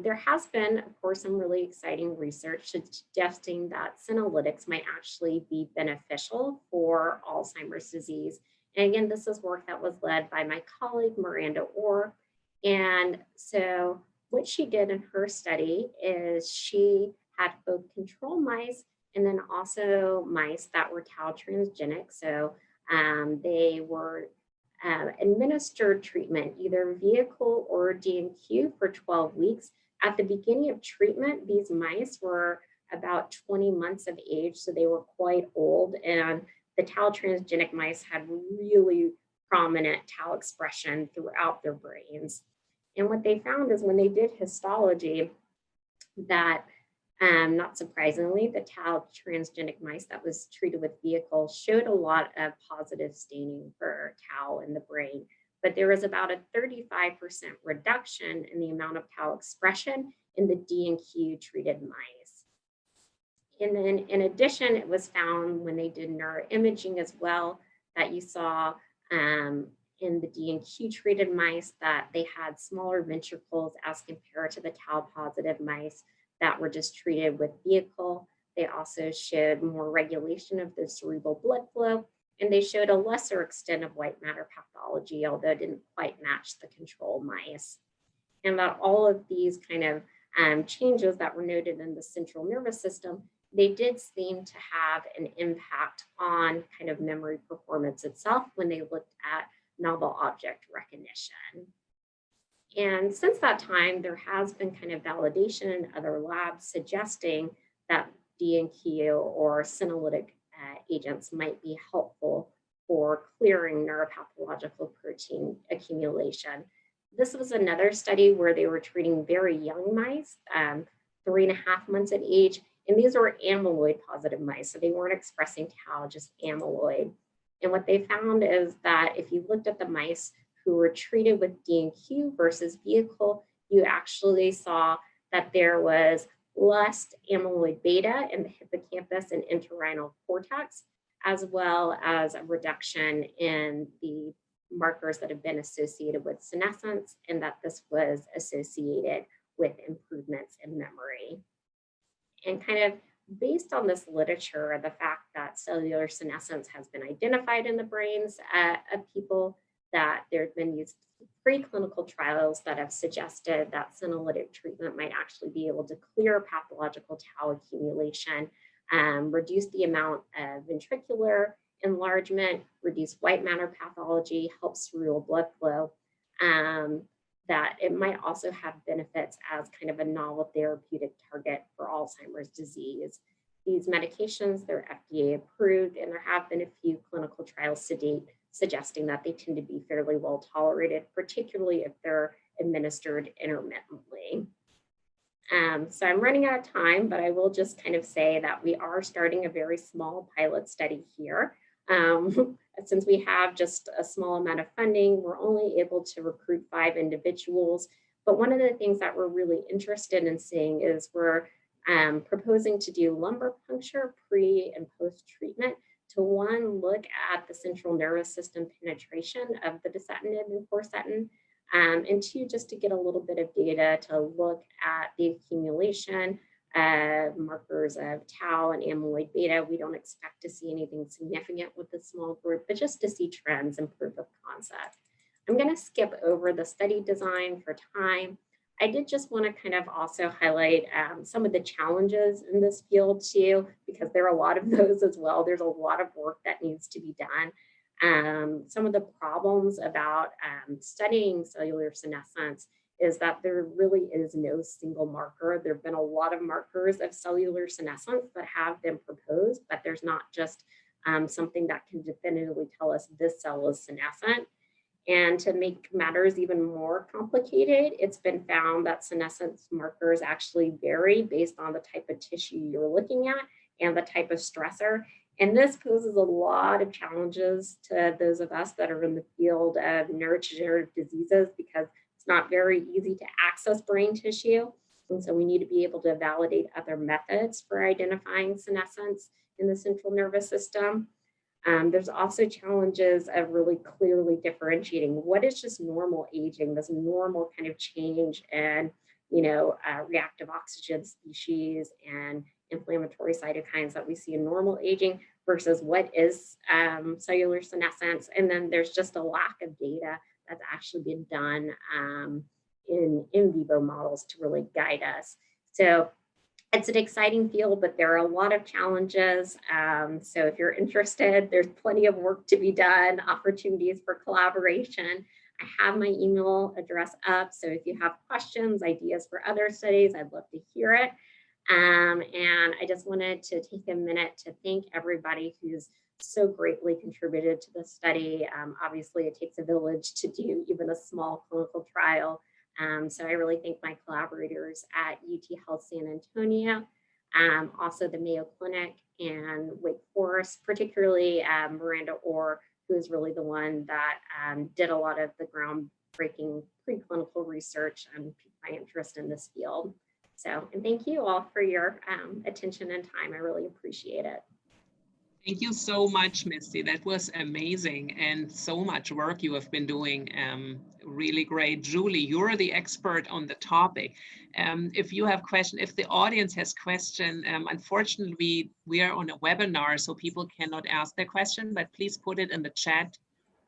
there has been, of course, some really exciting research suggesting that Cinelytics might actually be beneficial for Alzheimer's disease. And again, this is work that was led by my colleague, Miranda Orr. And so what she did in her study is she had both control mice and then also mice that were tau transgenic. So they were administered treatment, either vehicle or D&Q for 12 weeks. At the beginning of treatment, these mice were about 20 months of age, so they were quite old. And the tau transgenic mice had really prominent tau expression throughout their brains. And what they found is when they did histology, that not surprisingly, the tau transgenic mice that was treated with vehicle showed a lot of positive staining for tau in the brain, but there was about a 35% reduction in the amount of tau expression in the D&Q treated mice. And then in addition, it was found when they did neuroimaging as well, that you saw in the D&Q treated mice that they had smaller ventricles as compared to the tau positive mice that were just treated with vehicle. They also showed more regulation of the cerebral blood flow, and they showed a lesser extent of white matter pathology, although it didn't quite match the control mice. And that all of these kind of changes that were noted in the central nervous system, they did seem to have an impact on kind of memory performance itself when they looked at novel object recognition. And since that time, there has been kind of validation in other labs suggesting that D&Q or senolytic agents might be helpful for clearing neuropathological protein accumulation. This was another study where they were treating very young mice, 3.5 months of age, and these were amyloid positive mice, so they weren't expressing tau, just amyloid. And what they found is that if you looked at the mice who were treated with D&Q versus vehicle, you actually saw that there was less amyloid beta in the hippocampus and entorhinal cortex, as well as a reduction in the markers that have been associated with senescence, and that this was associated with improvements in memory. And kind of based on this literature, the fact that cellular senescence has been identified in the brains of people, that there have been these preclinical trials that have suggested that senolytic treatment might actually be able to clear pathological tau accumulation, reduce the amount of ventricular enlargement, reduce white matter pathology, help cerebral blood flow, that it might also have benefits as kind of a novel therapeutic target for Alzheimer's disease. These medications, they're FDA approved, and there have been a few clinical trials to date suggesting that they tend to be fairly well tolerated, particularly if they're administered intermittently. So I'm running out of time, but I will just kind of say that we are starting a very small pilot study here. Since we have just a small amount of funding, we're only able to recruit 5 individuals. But one of the things that we're really interested in seeing is we're proposing to do lumbar puncture pre and post treatment to, one, look at the central nervous system penetration of the dasatinib and quercetin, and 2, just to get a little bit of data to look at the accumulation markers of tau and amyloid beta. We don't expect to see anything significant with this small group, but just to see trends and proof of concept. I'm going to skip over the study design for time. I did just want to kind of also highlight some of the challenges in this field too, because there are a lot of those as well. There's a lot of work that needs to be done. Some of the problems about studying cellular senescence is that there really is no single marker. There have been a lot of markers of cellular senescence that have been proposed, but there's not just something that can definitively tell us this cell is senescent. And to make matters even more complicated, it's been found that senescence markers actually vary based on the type of tissue you're looking at and the type of stressor. And this poses a lot of challenges to those of us that are in the field of neurodegenerative diseases, because it's not very easy to access brain tissue. And so we need to be able to validate other methods for identifying senescence in the central nervous system. There's also challenges of really clearly differentiating what is just normal aging, this normal kind of change in, reactive oxygen species and inflammatory cytokines that we see in normal aging versus what is cellular senescence. And then there's just a lack of data that's actually been done in vivo models to really guide us. So it's an exciting field, but there are a lot of challenges. So if you're interested, there's plenty of work to be done, opportunities for collaboration. I have my email address up. So if you have questions, ideas for other studies, I'd love to hear it. And I just wanted to take a minute to thank everybody who's so greatly contributed to the study. Obviously, it takes a village to do even a small clinical trial. So I really thank my collaborators at UT Health San Antonio, also the Mayo Clinic and Wake Forest, particularly Miranda Orr, who is really the one that did a lot of the groundbreaking preclinical research and piqued my interest in this field. So, and thank you all for your attention and time. I really appreciate it. Thank you so much, Misty. That was amazing, and so much work you have been doing. Really great. Julie, you're the expert on the topic. If you have questions, if the audience has questions, unfortunately, we are on a webinar, so people cannot ask their question, but please put it in the chat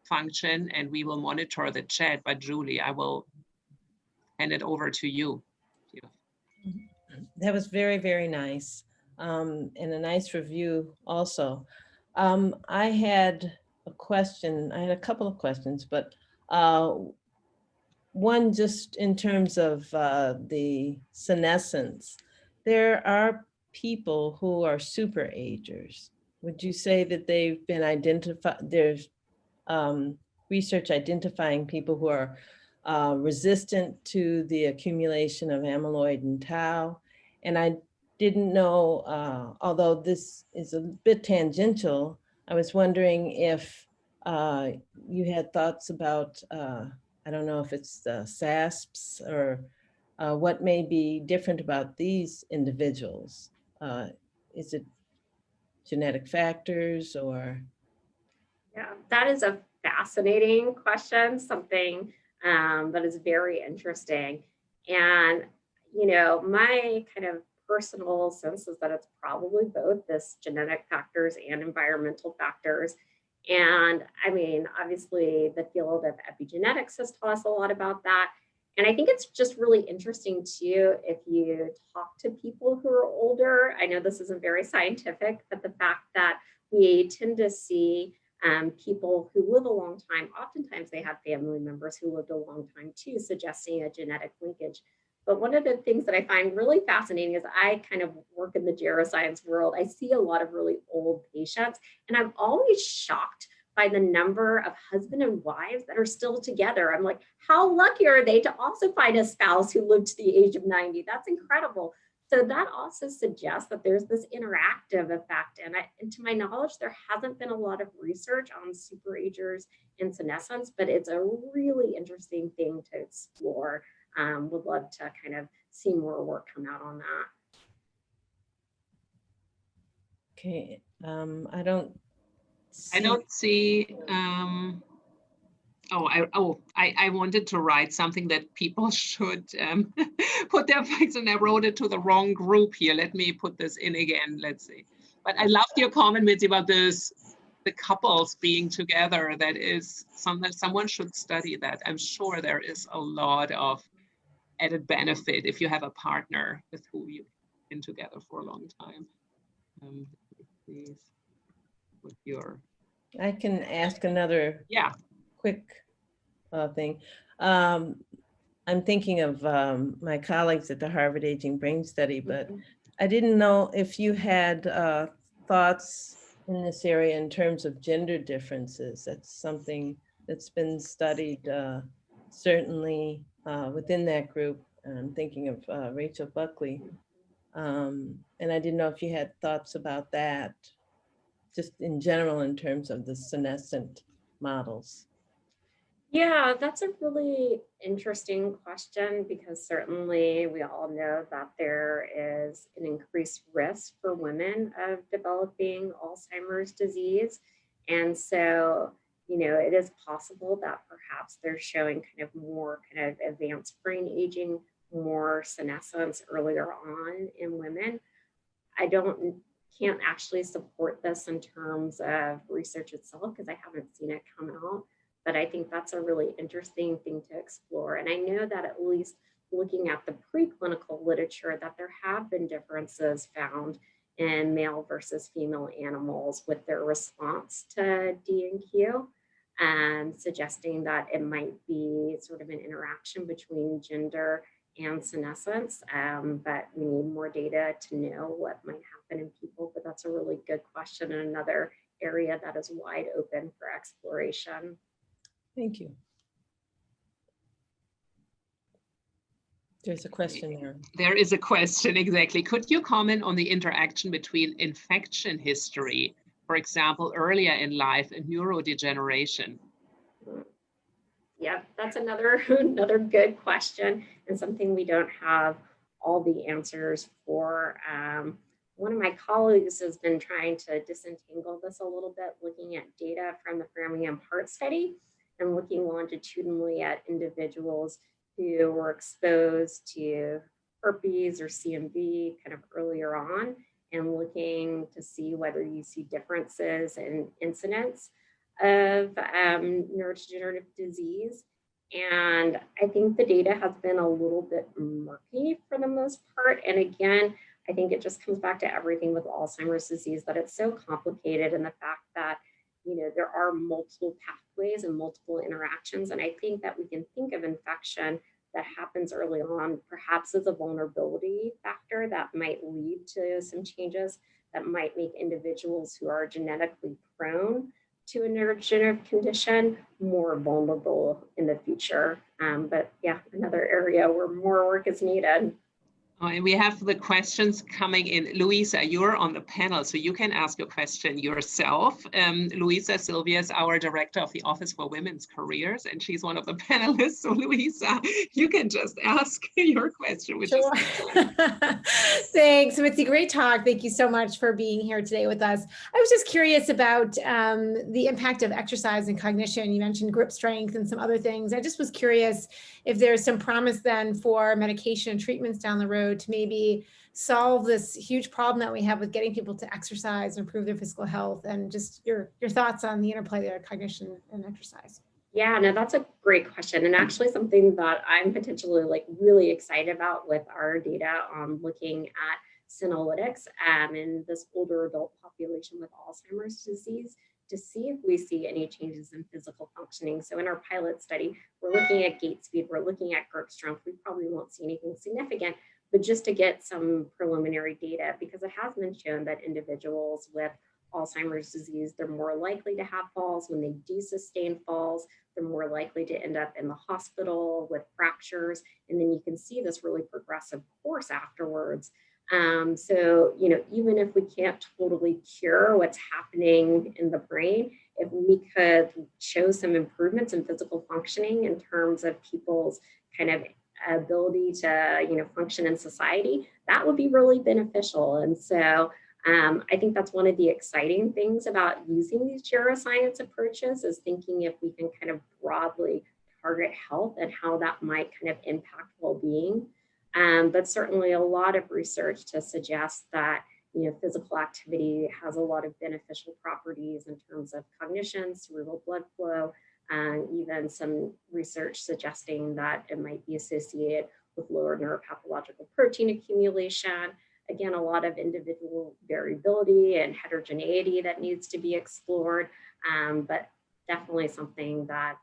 function and we will monitor the chat. But Julie, I will hand it over to you. That was very, very nice. And a nice review also. I had a question, I had a couple of questions, but one just in terms of the senescence. There are people who are super agers. Would you say that they've been identified, there's research identifying people who are resistant to the accumulation of amyloid and tau? And I didn't know, although this is a bit tangential, I was wondering if you had thoughts about, I don't know if it's the SASPs or what may be different about these individuals? Is it genetic factors or? Yeah, that is a fascinating question, something that is very interesting. And, you know, my kind of personal sense is that it's probably both this genetic factors and environmental factors. And I mean, obviously, the field of epigenetics has taught us a lot about that. And I think it's just really interesting too, if you talk to people who are older. I know this isn't very scientific, but the fact that we tend to see people who live a long time, oftentimes they have family members who lived a long time too, suggesting a genetic linkage. But one of the things that I find really fascinating is I kind of work in the geroscience world. I see a lot of really old patients, and I'm always shocked by the number of husband and wives that are still together. I'm like, how lucky are they to also find a spouse who lived to the age of 90? That's incredible. So that also suggests that there's this interactive effect. And to my knowledge, there hasn't been a lot of research on superagers and senescence, but it's a really interesting thing to explore. Would love to kind of see more work come out on that. Okay, I don't see. I wanted to write something that people should put their facts, and I wrote it to the wrong group here. Let me put this in again. Let's see. But I loved your comment, Mitzi, about this, the couples being together. That is something someone should study that. I'm sure there is a lot of added benefit if you have a partner with who you've been together for a long time. Please put your. I can ask another quick thing. I'm thinking of my colleagues at the Harvard Aging Brain Study, but I didn't know if you had thoughts in this area in terms of gender differences. That's something that's been studied certainly within that group. I'm thinking of Rachel Buckley. And I didn't know if you had thoughts about that, just in general in terms of the senescent models. Yeah, that's a really interesting question, because certainly we all know that there is an increased risk for women of developing Alzheimer's disease. And so, you know, it is possible that perhaps they're showing kind of more kind of advanced brain aging, more senescence earlier on in women. I can't actually support this in terms of research itself, because I haven't seen it come out. But I think that's a really interesting thing to explore. And I know that at least looking at the preclinical literature, that there have been differences found in male versus female animals with their response to D&Q, suggesting that it might be sort of an interaction between gender and senescence. But we need more data to know what might happen in people. But that's a really good question, and another area that is wide open for exploration. Thank you. There's a question there. There is a question, exactly. Could you comment on the interaction between infection history, for example, earlier in life, and neurodegeneration? Yeah, that's another good question, and something we don't have all the answers for. One of my colleagues has been trying to disentangle this a little bit, looking at data from the Framingham Heart Study and looking longitudinally at individuals who were exposed to herpes or CMV kind of earlier on, and looking to see whether you see differences in incidence of neurodegenerative disease. And I think the data has been a little bit murky for the most part. And again, I think it just comes back to everything with Alzheimer's disease, that it's so complicated, and the fact that, you know, there are multiple pathways and multiple interactions. And I think that we can think of infection that happens early on, perhaps as a vulnerability factor that might lead to some changes that might make individuals who are genetically prone to a neurodegenerative condition more vulnerable in the future. But yeah, another area where more work is needed. And we have the questions coming in. Louisa, you're on the panel, so you can ask your question yourself. Louisa Sylvia is our director of the Office for Women's Careers, and she's one of the panelists. So Louisa, you can just ask your question, which Sure. is Thanks, Mitzi. Great talk. Thank you so much for being here today with us. I was just curious about the impact of exercise and cognition. You mentioned grip strength and some other things. I just was curious if there's some promise then for medication and treatments down the road to maybe solve this huge problem that we have with getting people to exercise and improve their physical health, and just your thoughts on the interplay there, cognition and exercise. Yeah, no, that's a great question, and actually something that I'm potentially like really excited about with our data on looking at Cinelytics in this older adult population with Alzheimer's disease, to see if we see any changes in physical functioning. So in our pilot study, we're looking at gait speed, we're looking at grip strength. We probably won't see anything significant, but just to get some preliminary data, because it has been shown that individuals with Alzheimer's disease, they're more likely to have falls. When they do sustain falls, they're more likely to end up in the hospital with fractures. And then you can see this really progressive course afterwards. So, you know, even if we can't totally cure what's happening in the brain, if we could show some improvements in physical functioning in terms of people's kind of ability to, you know, function in society, that would be really beneficial. And so I think that's one of the exciting things about using these geroscience approaches, is thinking if we can kind of broadly target health and how that might kind of impact well-being. But certainly a lot of research to suggest that, you know, physical activity has a lot of beneficial properties in terms of cognition, cerebral blood flow, and even some research suggesting that it might be associated with lower neuropathological protein accumulation. Again, a lot of individual variability and heterogeneity that needs to be explored, but definitely something that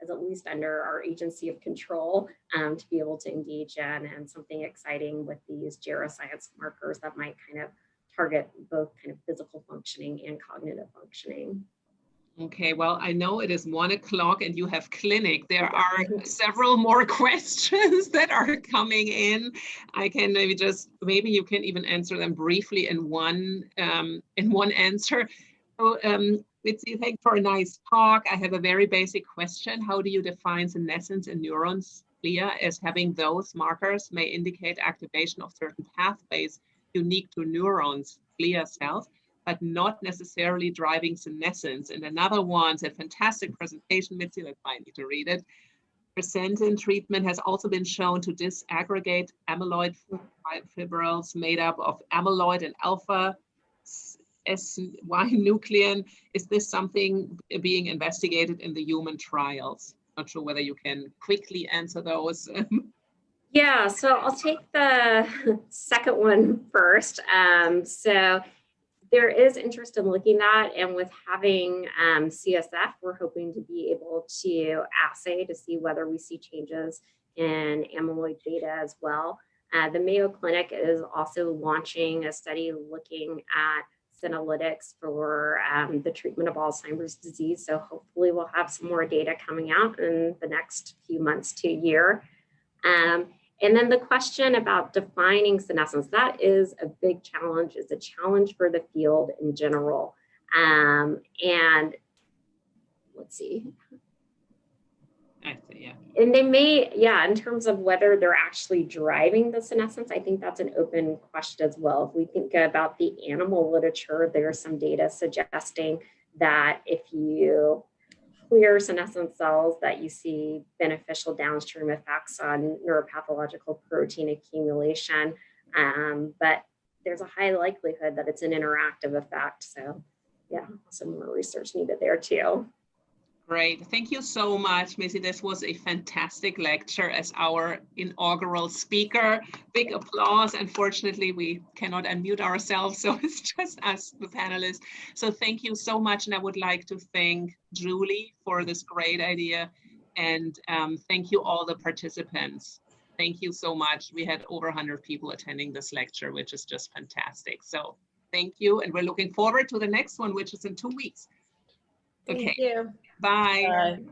is at least under our agency of control to be able to engage in, and something exciting with these geroscience markers that might kind of target both kind of physical functioning and cognitive functioning. Okay, well, I know it is 1 o'clock and you have clinic. There are several more questions that are coming in. I can maybe you can even answer them briefly in one answer. So, Mitzi, thanks for a nice talk. I have a very basic question. How do you define senescence in neurons, glia, as having those markers may indicate activation of certain pathways unique to neurons, glia cells, but not necessarily driving senescence? And another one said, fantastic presentation, Mitzi, that's why I need to read it. Presentin treatment has also been shown to disaggregate amyloid fibrils made up of amyloid and alpha SY nuclein. Is this something being investigated in the human trials? Not sure whether you can quickly answer those. Yeah, so I'll take the second one first. So there is interest in looking at, and with having CSF, we're hoping to be able to assay to see whether we see changes in amyloid beta as well. The Mayo Clinic is also launching a study looking at Cinelytics for the treatment of Alzheimer's disease. So hopefully we'll have some more data coming out in the next few months to a year. And then the question about defining senescence, that is a big challenge. It's a challenge for the field in general. And let's see. I see, yeah. And they may, yeah, in terms of whether they're actually driving the senescence, I think that's an open question as well. If we think about the animal literature, there's some data suggesting that if you clear senescent cells, that you see beneficial downstream effects on neuropathological protein accumulation. But there's a high likelihood that it's an interactive effect. So yeah, some more research needed there too. Great. Thank you so much, Mitzi. This was a fantastic lecture as our inaugural speaker. Big applause. Unfortunately, we cannot unmute ourselves, so it's just us, the panelists. So thank you so much. And I would like to thank Julie for this great idea. And thank you all the participants. Thank you so much. We had over 100 people attending this lecture, which is just fantastic. So thank you. And we're looking forward to the next one, which is in 2 weeks. Okay. Thank you. Bye. Bye.